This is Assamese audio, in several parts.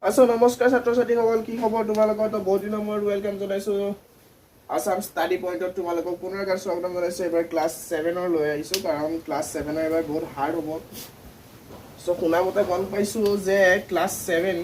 আছো নমস্কাৰ ছাত্ৰ ছাত্ৰীসকল কি খবৰ তোমালোকৰ তো বহুত দিনৰ মূৰত ওয়েলকাম জনাইছো আসাম ষ্টাডি পইণ্টত তোমালোকক পুনৰ এবাৰ স্বাগতম জনাইছো এবাৰ ক্লাছ 7 লৈ আহিছো কাৰণ ক্লাছ 7 এবাৰ বহুত হাৰ্ড হ'ব সো শুনা মতে গম পাইছো যে ক্লাছ 7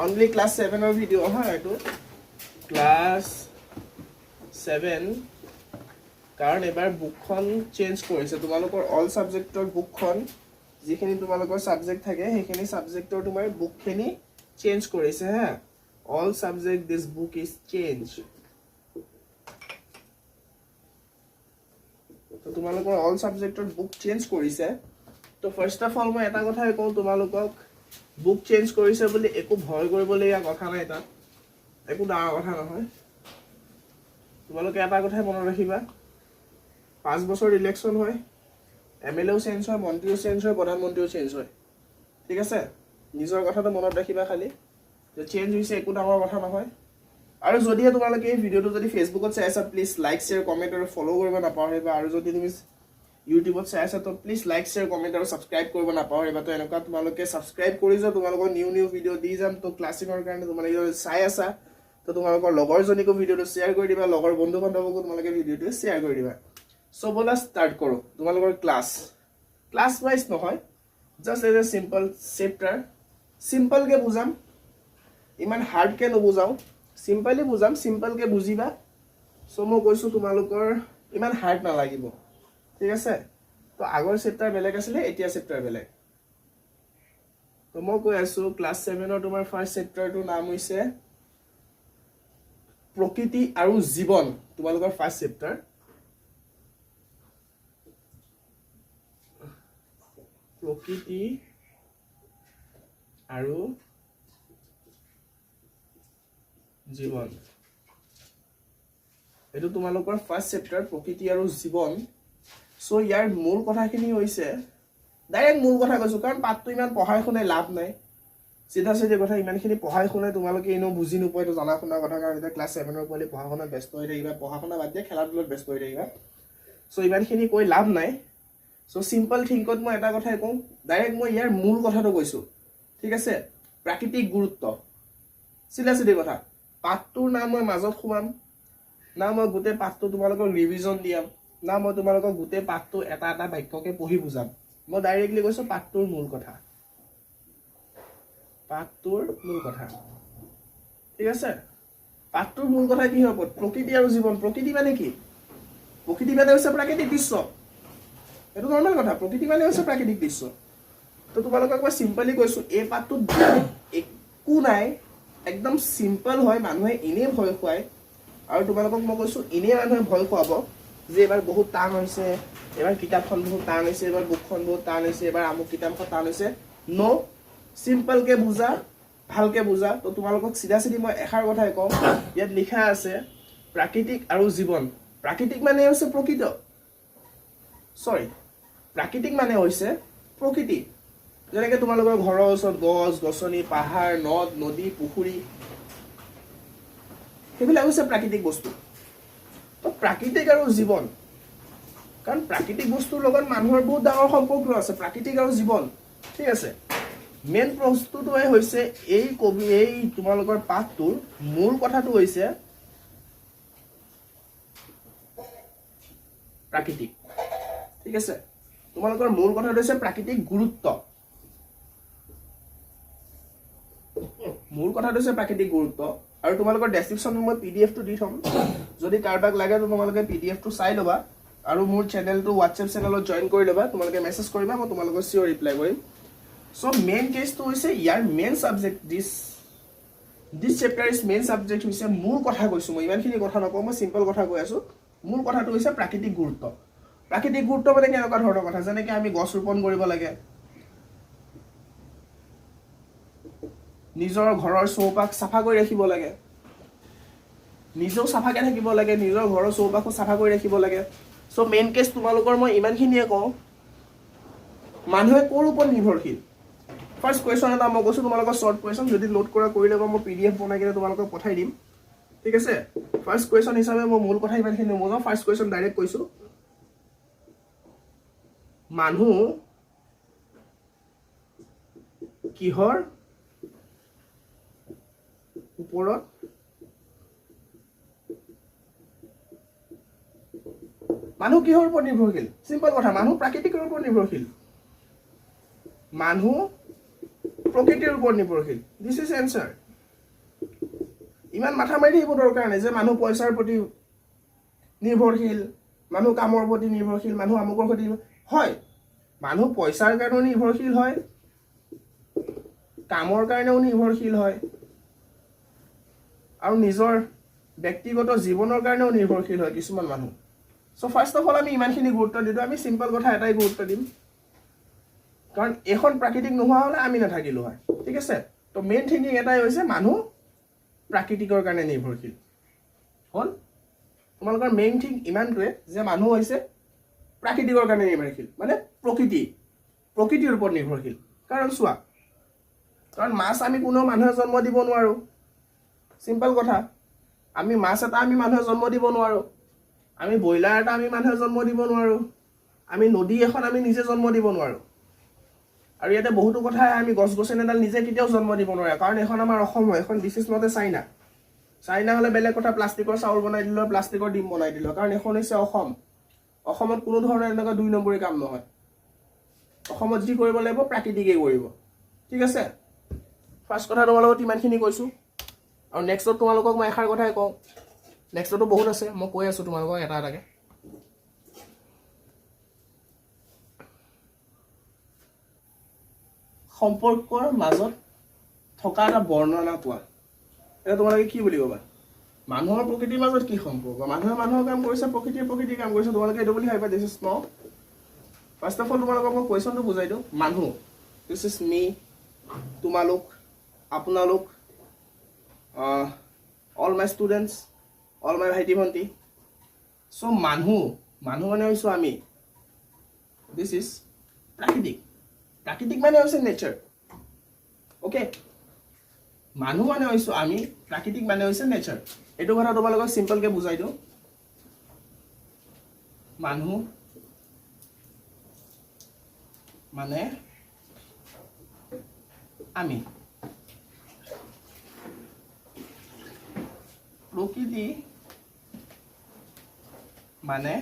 অনলি ক্লাছ 7 ভিডিঅ' হয় এইটো ক্লাছ 7 কাৰণ এবাৰ বুকখন চেঞ্জ কৰিছে তোমালোকৰ অল সাবজেক্টৰ বুকখন যিখিনি তোমালোকৰ সাবজেক্ট থাকে সেইখিনি সাবজেক্টৰ তোমাৰ বুকখিনি চেঞ্জ কৰিছে হা all subject this book is change তো তোমালোকৰ অল সাবজেক্টৰ বুক চেঞ্জ কৰিছে তো ফাৰ্স্ট অফ অল মই এটা কথাই কওঁ তোমালোকক বুক চেঞ্জ কৰিছে বুলি একো ভয় কৰিবলগীয়া কথা নাই তাত একো ডাঙৰ কথা নহয় তোমালোকে এটা কথাই মনত ৰাখিবা 5 বছৰ ইলেকশন হয় এমএলএও চেঞ্জ হয় মন্ত্ৰীও চেঞ্জ হয় প্ৰধানমন্ত্ৰীও চেঞ্জ হয় ঠিক আছে নিজৰ কথাটো মনত ৰাখিবা খালি যে চেঞ্জ হৈছে একো ডাঙৰ কথা নহয় আৰু যদি তোমালোকে এই ভিডিওটো যদি ফেসবুকত চাই আছা প্লিজ লাইক শেয়াৰ কমেন্ট আৰু ফলো কৰিব নাপাহৰিবা আৰু যদি তুমি ইউটিউবত চাই আছা তো প্লিজ লাইক শেয়াৰ কমেন্ট আৰু সাবস্ক্ৰাইব কৰিব নাপাহৰিবা তো এনেকুৱা তোমালোকে সাবস্ক্ৰাইব কৰি যোৱা তোমালোকৰ নিউ ভিডিও দি যাম তো ক্লাছিকৰ কাৰণে তোমালোকে চাই আছা তো তোমালোকৰ লগৰজনীকো ভিডিওটো শ্বেয়াৰ কৰি দিবা লগৰ বন্ধু বান্ধৱকো তোমালোকে ভিডিওটো শ্বেয়াৰ কৰি দিবা সো বলা স্টাৰ্ট কৰো তোমালোকৰ ক্লাস ওয়াইজ নহয় just as a simple chapter simple কে বুজাম ইমান হাৰ্ড কে নবুজাও সিম্পলি বুজাম সিম্পল কে বুজিবা সো মই কৈছো তোমালোকৰ ইমান হাৰ্ড নালাগিব ঠিক আছে তো আগৰ চেপ্টাৰ বেলেগ আছিল এতিয়া চেপ্টাৰ বেলেগ তো মই কৈ আছো ক্লাস 7 ৰ তোমাৰ ফাৰ্স্ট চেপ্টাৰটো নাম হৈছে প্ৰকৃতি আৰু জীৱন তোমালোকৰ ফাৰ্স্ট চেপ্টাৰ প্ৰকৃতি আৰু জীৱন এটো তোমালোকৰ ফাৰ্স্ট চেপ্টাৰ প্ৰকৃতি আৰু জীৱন সো ইয়াৰ মূল কথাখিনি হৈছে ডাইৰেক্ট মূল কথা কৈছো কাৰণ পাঠটো ইমান পঢ়াই শুনে লাভ নাই সিধা সিধা কথা ইমানখিনি পঢ়াই শুনে তোমালোকে এনো বুজি নোপোৱা তো জানা শুনা কথা কাৰণ এটা ক্লাস 7 ৰ পঢ়ি পঢ়া শুনা ব্যস্ত হৈ থাকিবা পঢ়া শুনা বাদ দিয়া খেলা ধূলাত ব্যস্ত হৈ থাকিবা সো ইমানখিনি কৈ লাভ নাই সো সিম্পল থিংকত মই এটা কথাই কওঁ ডাইৰেক্ট মই ইয়াৰ মূল কথাটো কৈছো ঠিক আছে প্ৰাকৃতিক গুৰুত্ব সিধা সিধা কথা পাঠটোৰ নাম মই মাজত খুমাম না মই গুটে পাঠটো তোমালোকক ৰিভিজন দিয়াম না মই তোমালোকক গুটে পাঠটো এটা এটা বাক্যকে পঢ়ি বুজাম মই ডাইৰেক্টলি কৈছো পাঠটোৰ মূল কথা ঠিক আছে পাঠটোৰ মূল কথা কি হ'ব প্ৰকৃতি আৰু জীৱন প্ৰকৃতি মানে কি প্ৰকৃতি মানে হৈছে প্ৰাকৃতিক দৃশ্য এটো নৰ্মাল কথা প্ৰকৃতি মানে হৈছে প্ৰাকৃতিক দৃশ্য তো তোমালোকক মই সিম্পলি কৈছো এই পাঠটো একো নাই একদম সিম্পল হয় মানুহে ইনে ভয় খুৱায় আৰু তোমালোকক মই কৈছো ইনে মানুহে ভয় খুৱাব যে এবাৰ বহুত টান হৈছে এবাৰ কিতাপখন বহুত টান হৈছে এবাৰ বুকখন বহুত টান হৈছে এবাৰ আমুক কিতাপখন টান হৈছে নো সিম্পল কে বুজা ভালকে বুজা তো তোমালোকক সিধা সিধি মই এখাৰ কথাই কম ইয়াত লিখা আছে প্ৰাকৃতিক আৰু জীৱন প্ৰাকৃতিক মানে হৈছে প্ৰকৃতি সৰি প্ৰাকৃতিক মানে হৈছে প্ৰকৃতি যেনেকৈ তোমালোকৰ ঘৰৰ ওচৰত গছ গছনি পাহাৰ নদ নদী পুখুৰী সেইবিলাক হৈছে প্ৰাকৃতিক বস্তু তো প্ৰাকৃতিক আৰু জীৱন কাৰণ প্ৰাকৃতিক বস্তুৰ লগত মানুহৰ বহুত ডাঙৰ সম্পৰ্ক আছে প্ৰাকৃতিক আৰু জীৱন ঠিক আছে মেইন প্ৰশ্নটোৱে হৈছে এই তোমালোকৰ পাঠটোৰ মূল কথাটো হৈছে প্ৰাকৃতিক ঠিক আছে তোমালোকৰ মূল কথাটো হৈছে প্ৰাকৃতিক গুৰুত্ব আৰু তোমালোকৰ ডেসক্ৰিপচনত মই পিডিএফ টো দি থম যদি কাৰবাক লাগে তো তোমালোকে পিডিএফ টো চাই লবা আৰু মোৰ চেনেলটো WhatsApp চেনেলত জয়েন কৰি লবা তোমালোকে মেছেজ কৰিবা মই তোমালোকৰ সিওৰ ৰিপ্লাই কৰিম সো মেইন কেছটো হৈছে ইয়াৰ main subject this chapter is main subject হৈছে মূল কথা কৈছো মই ইমানখিনি কথা নকওঁ মই সিম্পল কথা কৈ আছো মূল কথাটো হৈছে প্ৰাকৃতিক গুৰুত্ব মানে কেনেকুৱা ধৰণৰ কথা যেনেকৈ আমি গছ ৰোপণ কৰিব লাগে নিজৰ ঘৰৰ চৌপাশ চাফা কৰি ৰাখিব লাগে নিজেও চাফাকৈ থাকিব লাগে নিজৰ ঘৰৰ চৌপাশো চাফা কৰি ৰাখিব লাগে সো মেইন কেছ তোমালোকৰ মই ইমানখিনিয়ে কওঁ মানুহে কোৰ ওপৰত নিৰ্ভৰশীল ফাৰ্স্ট কোৱেশ্চন এটা মই কৈছো তোমালোকৰ শৰ্ট কোৱেশ্চন যদি নোট কৰি ল'বা মই পিডিএফ বনাই কিনে তোমালোকক পঠাই দিম ঠিক আছে ফাৰ্স্ট কোৱেশ্চন হিচাপে মই মূল কথা ইমানখিনি নমজাও ফাৰ্স্ট কোৱেশ্চন ডাইৰেক্ট কৈছো মানুহ কিহৰ ওপৰত মানুহ কিহৰ ওপৰত নিৰ্ভৰশীল সিম্পল কথা মানুহ প্ৰাকৃতিকৰ ওপৰত নিৰ্ভৰশীল মানুহ প্ৰকৃতিৰ ওপৰত নিৰ্ভৰশীল দিস ইজ এনসাৰ ইমান মাথা মাৰি থাকিব দৰকাৰ নাই যে মানুহ পইচাৰ প্ৰতি নিৰ্ভৰশীল মানুহ কামৰ প্ৰতি নিৰ্ভৰশীল মানুহ আমুকৰ প্ৰতি হয় মানুহ পইচাৰ কাৰণেও নিৰ্ভৰশীল হয় কামৰ কাৰণেও নিৰ্ভৰশীল হয় আৰু নিজৰ ব্যক্তিগত জীৱনৰ কাৰণেও নিৰ্ভৰশীল হয় কিছুমান মানুহ সো ফাৰ্স্ট অফ অল আমি ইমানখিনি গুৰুত্ব দিওঁ আমি সিম্পল কথা এটাই গুৰুত্ব দিম কাৰণ এখন প্ৰাকৃতিক নোহোৱা হলে আমি নাথাকিলো হয় ঠিক আছে তো মেইন থিংকিং এটাই হৈছে মানুহ প্ৰাকৃতিকৰ কাৰণে নিৰ্ভৰশীল হল তোমালোকৰ মেইন থিং ইমানটোৱে যে মানুহ হৈছে প্ৰাকৃতিকৰ কাৰণে নিৰ্ভৰশীল মানে প্ৰকৃতিৰ ওপৰত নিৰ্ভৰশীল কাৰণ চোৱা কাৰণ মাছ আমি কোনো মানুহে জন্ম দিব নোৱাৰো সিম্পল কথা আমি মাছ এটা আমি মানুহে জন্ম দিব নোৱাৰো আমি ব্ৰইলাৰ এটা আমি মানুহে জন্ম দিব নোৱাৰো আমি নদী এখন আমি নিজে জন্ম দিব নোৱাৰো আৰু ইয়াতে বহুতো কথা আমি গছ-গছনি এডাল নিজে কেতিয়াও জন্ম দিব নোৱাৰো কাৰণ এখন আমাৰ অসম হয় এখন this is not a China হলে বেলেগ কথা প্লাষ্টিকৰ চাউল বনাই দিলো প্লাষ্টিকৰ ডিম বনাই দিলো কাৰণ এখন হৈছে অসমত কোনো ধৰণৰ এনেকুৱা দুই নম্বৰী কাম নহয় অসমত যি কৰিব লাগিব প্ৰাকৃতিকেই কৰিব ঠিক আছে ফাৰ্স্ট কথা তোমালোকক ইমানখিনি কৈছো আৰু নেক্সটত তোমালোকক মই এষাৰ কথাই কওঁ নেক্সটতো বহুত আছে মই কৈ আছো তোমালোকক এটা এটাকে সম্পৰ্কৰ মাজত থকা এটা বৰ্ণনা কোৱা এটা তোমালোকে কি বুলি ক'বা মানুহৰ প্ৰকৃতিৰ মাজত কি সম্পৰ্ক মানুহে মানুহৰ কাম কৰিছে প্ৰকৃতিৰ কাম কৰিছে তোমালোকে এইটো বুলি ভাবিবা this is not first of all তোমালোকক মই কুৱেশ্যনটো বুজাই দিওঁ মানুহ দিস ইজ মি তোমালোক আপোনালোক all my students all my ভাইটি ভণ্টি সো মানুহ মানে হৈছো আমি দিস ইজ প্ৰাকৃতিক মানে হৈছে নেচাৰ ওকে মানুহ মানে হৈছো আমি প্ৰাকৃতিক মানে হৈছে নেচাৰ এইটো কথা তোমালোকক সিম্পলকে বুজাই দিওঁ মানুহ মানে আমি প্ৰকৃতি মানে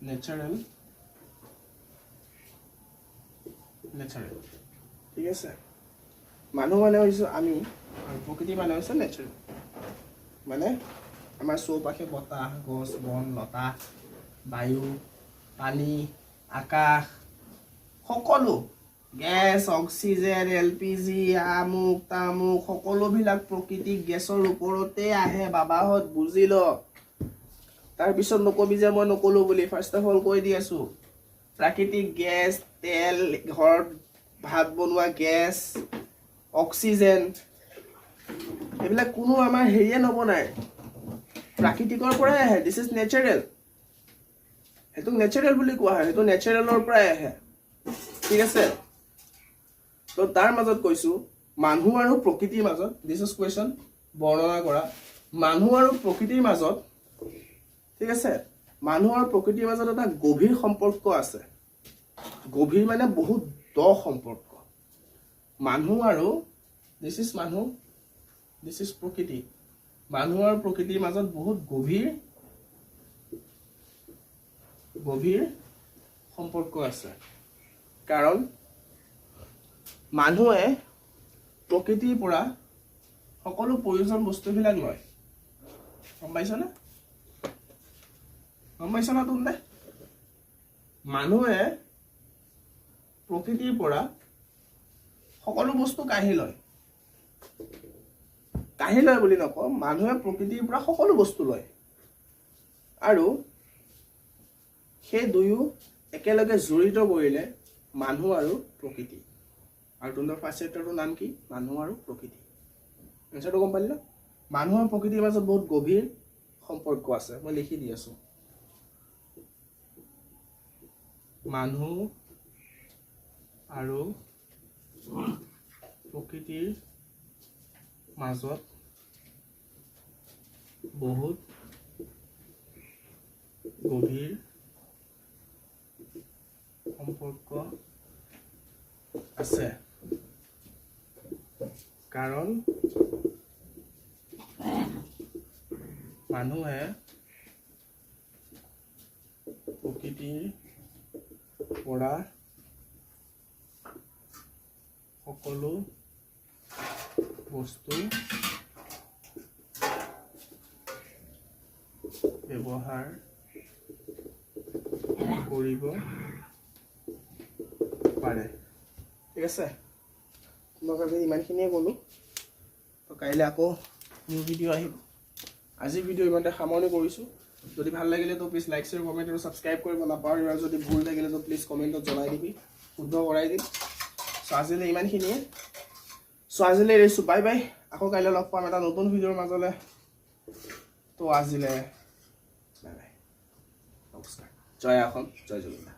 নেচাৰেল ঠিক আছে মানুহ মানে হৈছো আমি আৰু প্ৰকৃতি মানে হৈছে নেচাৰেল মানে আমাৰ চৌপাশে বতাহ গছ বন লতা বায়ু পানী আকাশ সকলো গেছ অক্সিজেন LPG আমুক তামুক সকলোবিলাক প্ৰাকৃতিক গেছৰ ওপৰতে আহে বাবাহঁত বুজি ল তাৰপিছত নকবি যে মই নকলো বুলি ফাৰ্স্ট অফ অল কৈ দি আছো প্ৰাকৃতিক গেছ তেল ঘৰত ভাত বনোৱা গেছ অক্সিজেন এইবিলাক কোনো আমাৰ হেৰিয়ে নবনায় প্ৰাকৃতিকৰ পৰাই আহে দিস ইজ নেচাৰেল সেইটো নেচাৰেল বুলি কোৱা হয় সেইটো নেচাৰেলৰ পৰাই আহে ঠিক আছে তো তাৰ মাজত কৈছো মানুহ আৰু প্ৰকৃতিৰ মাজত দিস ইজ কুৱেশ্যন বৰ্ণনা কৰা মানুহ আৰু প্ৰকৃতিৰ মাজত ঠিক আছে মানুহ আৰু প্ৰকৃতিৰ মাজত এটা গভীৰ সম্পৰ্ক আছে গভীৰ মানে বহুত দ সম্পৰ্ক মানুহ আৰু দিস ইজ প্ৰকৃতি মানুহ আৰু প্ৰকৃতিৰ মাজত বহুত গভীৰ সম্পৰ্ক আছে কাৰণ মানুহে প্ৰকৃতিৰ পৰা সকলো প্ৰয়োজন বস্তুবিলাক লয় গম পাইছা না তুমি মানুহে প্ৰকৃতিৰ পৰা সকলো বস্তু কাঢ়ি লয় বুলি নকওঁ মানুহে প্ৰকৃতিৰ পৰা সকলো বস্তু লয় আৰু সেই দুয়ো একেলগে জড়িত কৰিলে মানুহ আৰু প্ৰকৃতি আৰু তোমাৰ ফাৰ্ষ্ট চেপ্টাৰটোৰ নাম কি মানুহ আৰু প্ৰকৃতি এনসাৰটো গম পালি না মানুহ আৰু প্ৰকৃতিৰ মাজত বহুত গভীৰ সম্পৰ্ক আছে মই লিখি দি আছো মানুহ আৰু প্ৰকৃতিৰ মাজত বহুত গভীৰ সম্পৰ্ক আছে কাৰণ মানুহে প্ৰকৃতিৰ পৰা সকলো বস্তু ব্যৱহাৰ কৰিব পাৰে ঠিক আছে তোমাক আজি ইমানখিনিয়ে ক'লোঁ তো কাইলৈ আকৌ নিউ ভিডিঅ' আহিব আজিৰ ভিডিঅ' ইমানতে সামৰণি কৰিছোঁ যদি ভাল লাগিলে তো প্লিজ লাইক শ্বেয়াৰ কমেণ্ট আৰু ছাবস্ক্ৰাইব কৰিব নাপাহৰিবা আৰু যদি ভুল থাকিলে তো প্লিজ কমেণ্টত জনাই দিবি শুদ্ধ কৰাই দিম চ' আজিলৈ ইমানখিনিয়ে চ' আজিলৈ এৰিছোঁ বাই বাই আকৌ কাইলৈ লগ পাম এটা নতুন ভিডিঅ'ৰ মাজলৈ তো আজিলৈ বাই বাই নমস্কাৰ জয় আসন জয় জগন্নাথ